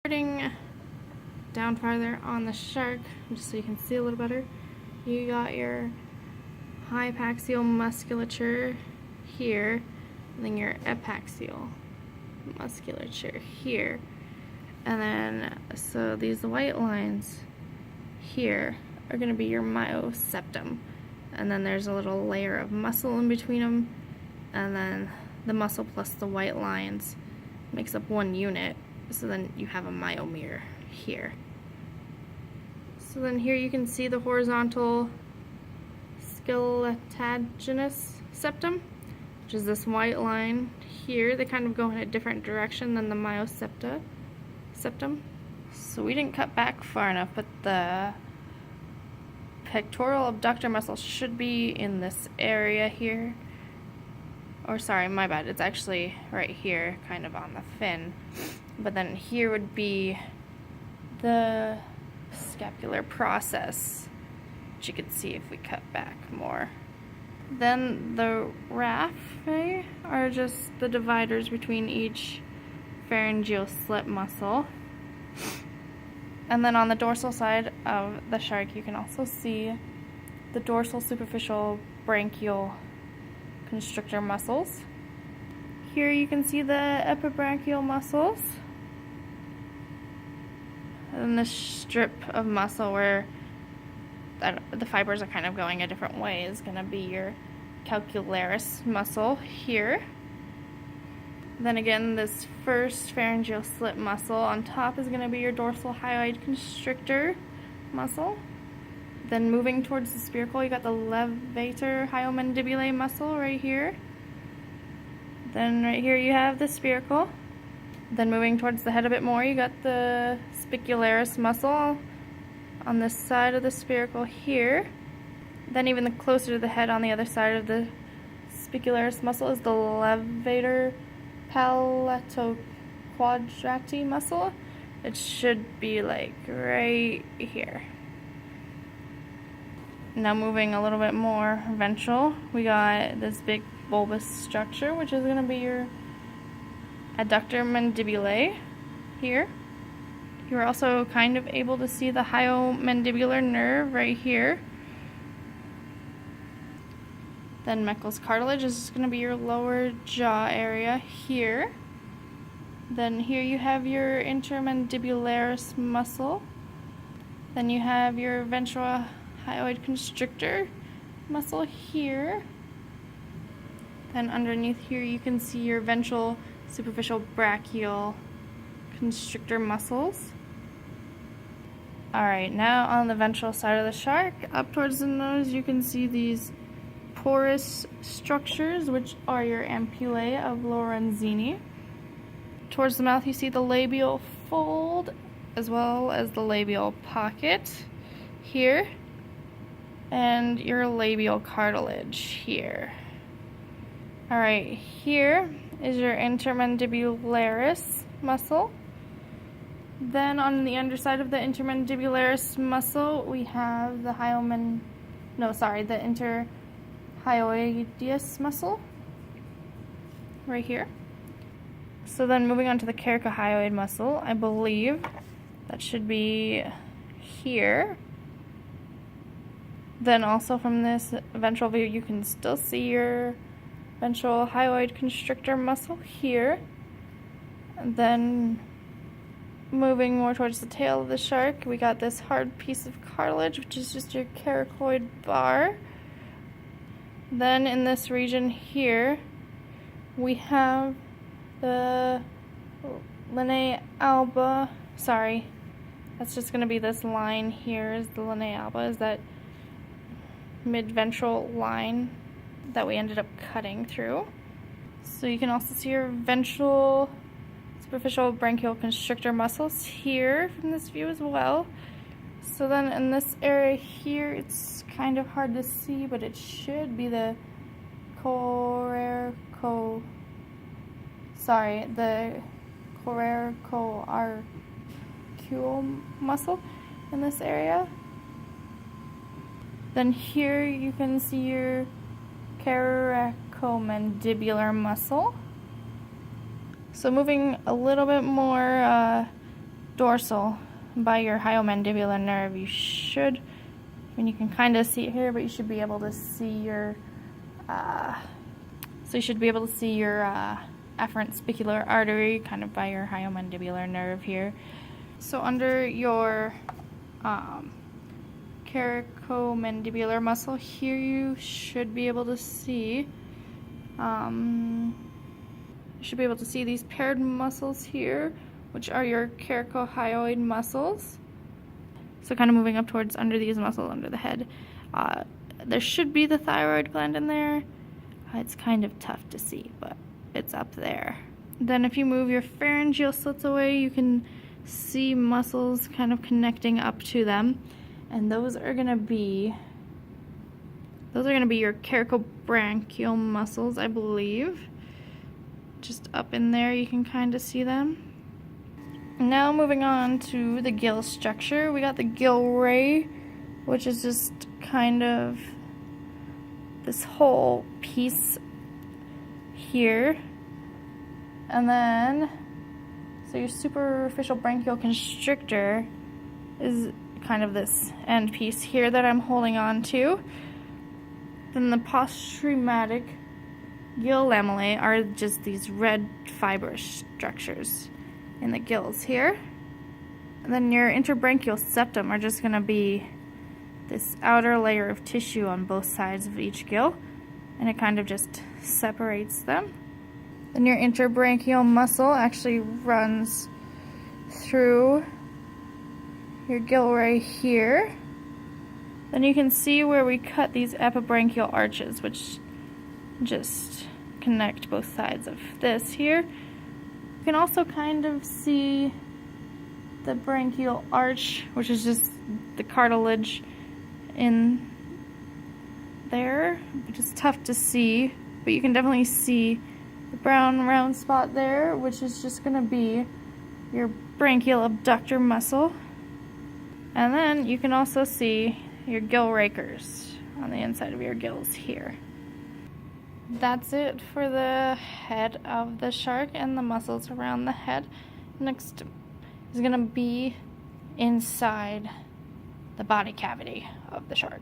Starting down farther on the shark, just so you can see a little better, you got your hypaxial musculature here, and then your epaxial musculature here. And then, so these white lines here are going to be your myoseptum. And then there's a little layer of muscle in between them, and then the muscle plus the white lines makes up one unit. So then you have a myomere here. So then here you can see the horizontal skeletaginous septum, which is this white line here. They kind of go in a different direction than the myoseptum. So we didn't cut back far enough, but the pectoral abductor muscle should be in this area here. Or sorry, my bad, it's actually right here, kind of on the fin. But then here would be the scapular process, which you could see if we cut back more. Then the raphe are just the dividers between each pharyngeal slit muscle. And then on the dorsal side of the shark, you can also see the dorsal superficial branchial constrictor muscles. Here you can see the epibranchial muscles. And this strip of muscle where the fibers are kind of going a different way is going to be your calcularis muscle here. Then again, this first pharyngeal slit muscle on top is going to be your dorsal hyoid constrictor muscle. Then moving towards the spiracle, you got the levator hyomandibulae muscle right here. Then right here you have the spiracle. Then moving towards the head a bit more, you got the spicularis muscle on this side of the spiracle here. Then even closer to the head on the other side of the spicularis muscle is the levator palatoquadrati muscle. It should be like right here. Now moving a little bit more ventral, we got this big bulbous structure, which is going to be your adductor mandibulae here. You're also kind of able to see the hyomandibular nerve right here. Then Meckel's cartilage is going to be your lower jaw area here. Then here you have your intermandibularis muscle. Then you have your ventral hyoid constrictor muscle here. Then underneath here you can see your ventral superficial brachial constrictor muscles. Alright, now on the ventral side of the shark, up towards the nose, you can see these porous structures, which are your ampullae of Lorenzini. Towards the mouth you see the labial fold, as well as the labial pocket here, and your labial cartilage here. Alright, here is your intermandibularis muscle. Then on the underside of the intermandibularis muscle, we have the the interhyoideus muscle right here. So then moving on to the caricohyoid muscle, I believe that should be here. Then also from this ventral view, you can still see your ventral hyoid constrictor muscle here. And then moving more towards the tail of the shark, we got this hard piece of cartilage, which is just your caracoid bar. Then in this region here, we have the linea alba. Sorry, that's just going to be this line here is the linea alba, is that mid-ventral line that we ended up cutting through. So you can also see your ventral superficial branchial constrictor muscles here from this view as well. So then in this area here, it's kind of hard to see, but it should be the coracoarticular muscle in this area. Then here you can see your caracomandibular muscle. So moving a little bit more dorsal by your hyomandibular nerve. You should, I mean, you can kind of see it here, but you should be able to see your, afferent spicular artery kind of by your hyomandibular nerve here. So under your coracomandibular muscle here, you should be able to see these paired muscles here, which are your coracohyoid muscles. So kind of moving up towards under these muscles under the head. There should be the thyroid gland in there. It's kind of tough to see, but it's up there. Then if you move your pharyngeal slits away, you can see muscles kind of connecting up to them. And those are gonna be your caracobranchial muscles, I believe. Just up in there, you can kind of see them. Now moving on to the gill structure, we got the gill ray, which is just kind of this whole piece here. And then, so your superficial branchial constrictor is kind of this end piece here that I'm holding on to. Then the postrematic gill lamellae are just these red fibrous structures in the gills here. And then your interbranchial septum are just going to be this outer layer of tissue on both sides of each gill, and it kind of just separates them. Then your interbranchial muscle actually runs through your gill ray here. Then you can see where we cut these epibranchial arches, which just connect both sides of this here. You can also kind of see the branchial arch, which is just the cartilage in there, which is tough to see, but you can definitely see the brown round spot there, which is just going to be your branchial abductor muscle. And then you can also see your gill rakers on the inside of your gills here. That's it for the head of the shark and the muscles around the head. Next is going to be inside the body cavity of the shark.